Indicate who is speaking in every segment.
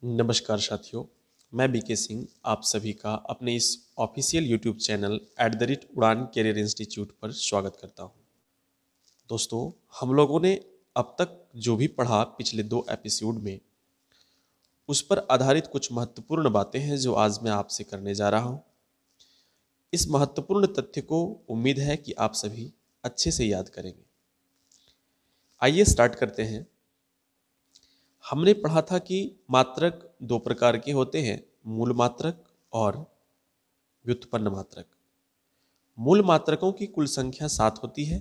Speaker 1: नमस्कार साथियों, मैं बीके सिंह आप सभी का अपने इस ऑफिशियल यूट्यूब चैनल @उड़ान कैरियर इंस्टीट्यूट पर स्वागत करता हूं। दोस्तों, हम लोगों ने अब तक जो भी पढ़ा पिछले 2 एपिसोड में, उस पर आधारित कुछ महत्वपूर्ण बातें हैं जो आज मैं आपसे करने जा रहा हूं। इस महत्वपूर्ण तथ्य को उम्मीद है कि आप सभी अच्छे से याद करेंगे। आइए स्टार्ट करते हैं। हमने पढ़ा था कि मात्रक 2 प्रकार के होते हैं, मूल मात्रक और व्युत्पन्न मात्रक। मूल मात्रकों की कुल संख्या 7 होती है,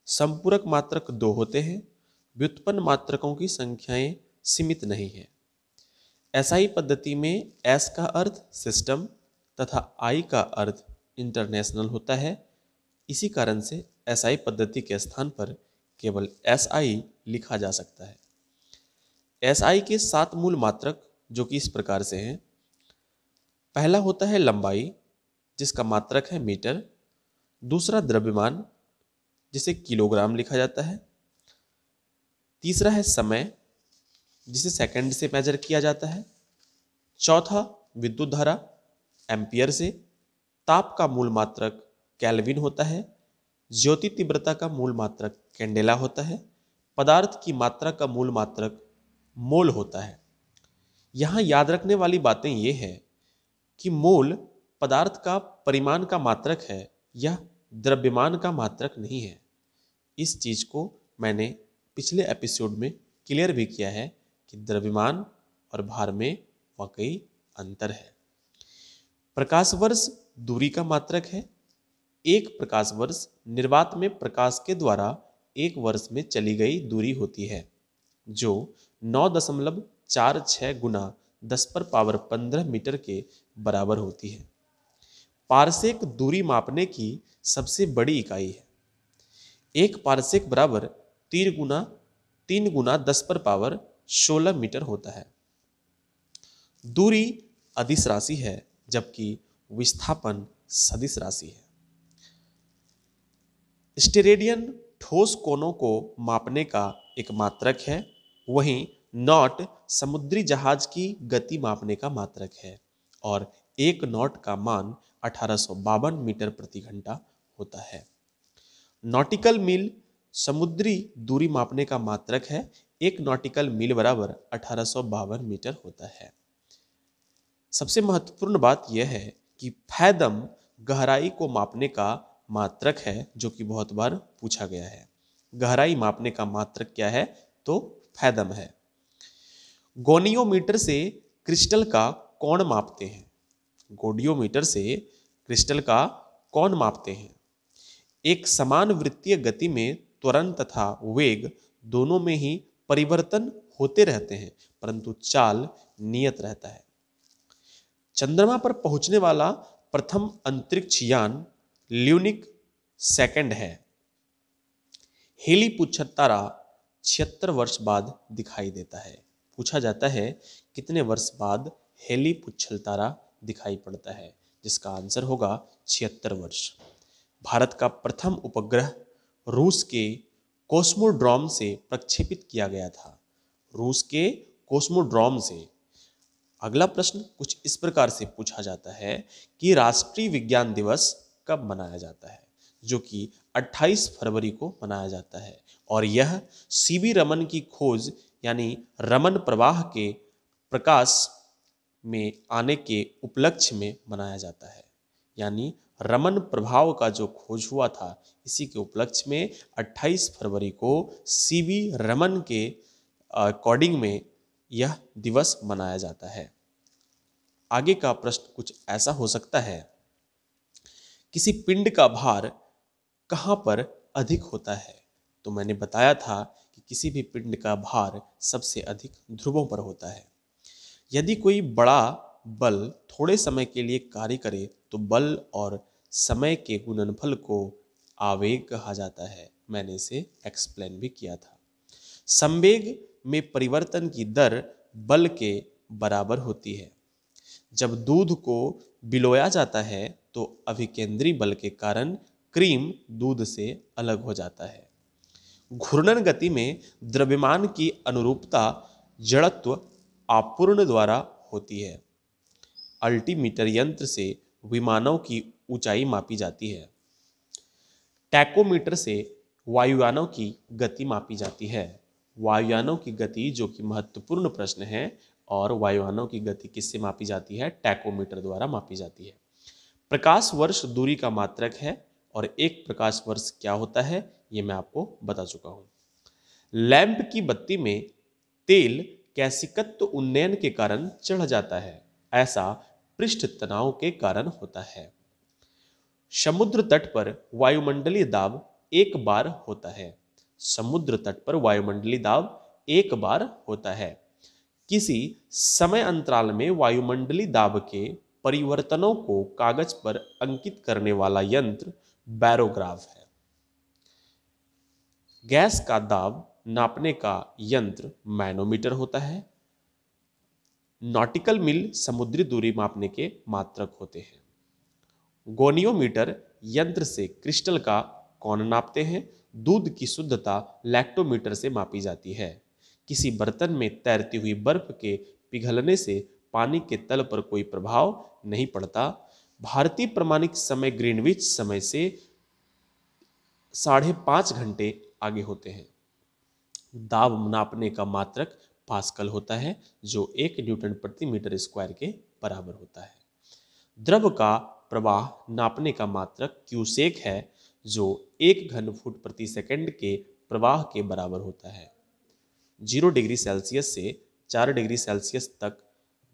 Speaker 1: संपूरक मात्रक 2 होते हैं, व्युत्पन्न मात्रकों की संख्याएं सीमित नहीं है। एसआई पद्धति में एस का अर्थ सिस्टम तथा आई का अर्थ इंटरनेशनल होता है। इसी कारण से एसआई पद्धति के स्थान पर केवल एसआई लिखा जा सकता है। एसआई के 7 मूल मात्रक जो कि इस प्रकार से हैं। पहला होता है लंबाई, जिसका मात्रक है मीटर। दूसरा द्रव्यमान, जिसे किलोग्राम लिखा जाता है। तीसरा है समय, जिसे सेकंड से मेजर किया जाता है। चौथा विद्युत धारा, एम्पियर से। ताप का मूल मात्रक केल्विन होता है। ज्योति तीव्रता का मूल मात्रक कैंडेला होता है। पदार्थ की मात्रा का मूल मात्रक मोल होता है। यहां याद रखने वाली बातें ये है कि मोल पदार्थ का परिमाण का मात्रक है, यह द्रव्यमान का मात्रक नहीं है। इस चीज को मैंने पिछले एपिसोड में क्लियर भी किया है कि द्रव्यमान और भार में वाकई अंतर है। प्रकाश वर्ष दूरी का मात्रक है। एक प्रकाश वर्ष निर्वात में प्रकाश के द्वारा एक वर्ष में चली गई दूरी होती है, जो 9.46 गुना 10⁻15 मीटर के बराबर होती है। पारसेक दूरी मापने की सबसे बड़ी इकाई है। एक पारसेक बराबर 3 गुना 10⁻16 मीटर होता है। दूरी अदिश राशि है, जबकि विस्थापन सदिश राशि है। स्टेरेडियन ठोस कोणों को मापने का एक मात्रक है, वहीं नॉट समुद्री जहाज की गति मापने का मात्रक है और एक नॉट का मान 1852 मीटर प्रति घंटा होता है। नॉटिकल मील समुद्री दूरी मापने का मात्रक है। एक नॉटिकल मील बराबर 1852 मीटर होता है। सबसे महत्वपूर्ण बात यह है कि फैदम गहराई को मापने का मात्रक है, जो कि बहुत बार पूछा गया है। गहराई मापने का मात्रक क्या है? तो फैदम है। गोनियोमीटर से क्रिस्टल का कोण मापते हैं। गोनियोमीटर से क्रिस्टल का कोण मापते हैं। एक समान वृत्तीय गति में त्वरण तथा वेग दोनों में ही परिवर्तन होते रहते हैं, परंतु चाल नियत रहता है। चंद्रमा पर पहुंचने वाला प्रथम अंतरिक्ष यान ल्यूनिक सेकंड है। हेली पुच्छर तारा 76 वर्ष बाद दिखाई देता है। पूछा जाता है कितने वर्ष बाद हेली पुच्छर तारा दिखाई पड़ता है, जिसका आंसर होगा 76 वर्ष। भारत का प्रथम उपग्रह रूस के कोस्मोड्रोम से प्रक्षेपित किया गया था। रूस के कोस्मोड्रोम से। अगला प्रश्न कुछ इस प्रकार से पूछा जाता है कि राष्ट्रीय विज्ञान दिवस कब मनाया जाता है, जो कि 28 फरवरी को मनाया जाता है और यह सीवी रमन की खोज यानी रमन प्रवाह के प्रकाश में आने के उपलक्ष्य में मनाया जाता है। यानी रमन प्रभाव का जो खोज हुआ था, इसी के उपलक्ष्य में 28 फरवरी को सीवी रमन के अकॉर्डिंग में यह दिवस मनाया जाता है। आगे का प्रश्न कुछ ऐसा हो सकता है, किसी पिंड का भार कहाँ पर अधिक होता है? तो मैंने बताया था कि किसी भी पिंड का भार सबसे अधिक ध्रुवों पर होता है। यदि कोई बड़ा बल थोड़े समय के लिए कार्य करे तो बल और समय के गुणनफल को आवेग कहा जाता है। मैंने इसे एक्सप्लेन भी किया था। संवेग में परिवर्तन की दर बल के बराबर होती है। जब दूध को बिलोया जाता है तो अभिकेंद्री बल के कारण क्रीम दूध से अलग हो जाता है। घूर्णन गति में द्रव्यमान की अनुरूपता जड़त्व आपूर्ण द्वारा होती है। अल्टीमीटर यंत्र से विमानों की ऊंचाई मापी जाती है। टैकोमीटर से वायुयानों की गति मापी जाती है। वायुयानों की गति जो कि महत्वपूर्ण प्रश्न है, और वायुयानों की गति किससे मापी जाती है? टैकोमीटर द्वारा मापी जाती है। प्रकाश वर्ष दूरी का मात्रक है, और एक प्रकाश वर्ष क्या होता है ये मैं आपको बता चुका हूं। लैंप की बत्ती में तेल कैसिकत्व उन्नयन के कारण चढ़ जाता है, ऐसा पृष्ठ तनाव के कारण होता है। समुद्र तट पर वायुमंडलीय दाब एक बार होता है। समुद्र तट पर वायुमंडलीय दाब एक बार होता है। किसी समय अंतराल में वायुमंडलीय दाब के परिवर्तनों को कागज पर अंकित करने वाला यंत्र बैरोग्राफ है। गैस का दाब नापने का यंत्र मैनोमीटर होता है। नॉटिकल मील समुद्री दूरी मापने के मात्रक होते हैं। गोनियोमीटर यंत्र से क्रिस्टल का कौन नापते हैं। दूध की शुद्धता लैक्टोमीटर से मापी जाती है। किसी बर्तन में तैरती हुई बर्फ के पिघलने से पानी के तल पर कोई प्रभाव नहीं पड़ता। भारतीय प्रमाणिक समय ग्रीनविच समय से 5.5 घंटे आगे होते हैं। दाब नापने का मात्रक पास्कल होता है, जो 1 न्यूटन प्रति मीटर स्क्वायर के बराबर होता है। द्रव का प्रवाह नापने का मात्रक क्यूसेक है, जो 1 घन फुट प्रति सेकंड के प्रवाह के बराबर होता है। 0 डिग्री सेल्सियस से 4 डिग्री सेल्सियस तक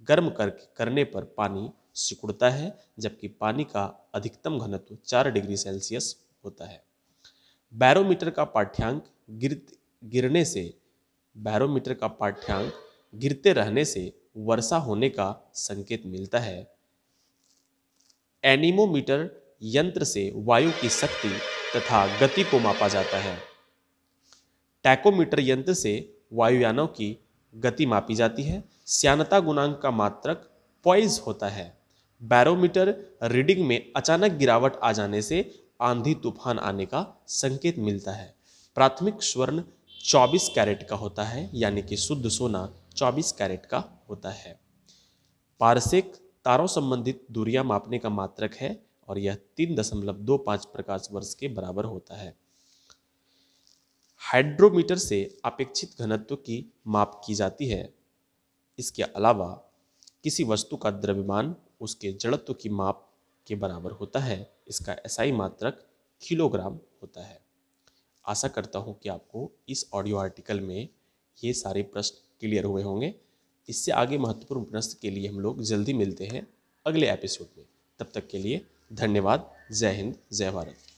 Speaker 1: गर्म करने पर पानी सिकुड़ता है, जबकि पानी का अधिकतम घनत्व 4 डिग्री सेल्सियस होता है। बैरोमीटर का पाठ्यांक गिरते रहने से वर्षा होने का संकेत मिलता है। एनीमोमीटर यंत्र से वायु की शक्ति तथा गति को मापा जाता है। टैकोमीटर यंत्र से वायुयानों की गति मापी जाती है। श्यानता गुणांक का मात्रक पॉइज होता है। बैरोमीटर रीडिंग में अचानक गिरावट आ जाने से आंधी तूफान आने का संकेत मिलता है। प्राथमिक स्वर्ण 24 कैरेट का होता है, यानी कि शुद्ध सोना 24 कैरेट का होता है। पारसेक तारों संबंधित दूरियां मापने का मात्रक है, और यह 3.25 प्रकाश वर्ष के बराबर होता है। हाइड्रोमीटर से अपेक्षित घनत्व की माप की जाती है। इसके अलावा किसी वस्तु का द्रव्यमान उसके जड़त्व की माप के बराबर होता है। इसका एसआई मात्रक किलोग्राम होता है। आशा करता हूं कि आपको इस ऑडियो आर्टिकल में ये सारे प्रश्न क्लियर हुए होंगे। इससे आगे महत्वपूर्ण प्रश्न के लिए हम लोग जल्दी मिलते हैं अगले एपिसोड में। तब तक के लिए धन्यवाद। जय हिंद, जय भारत।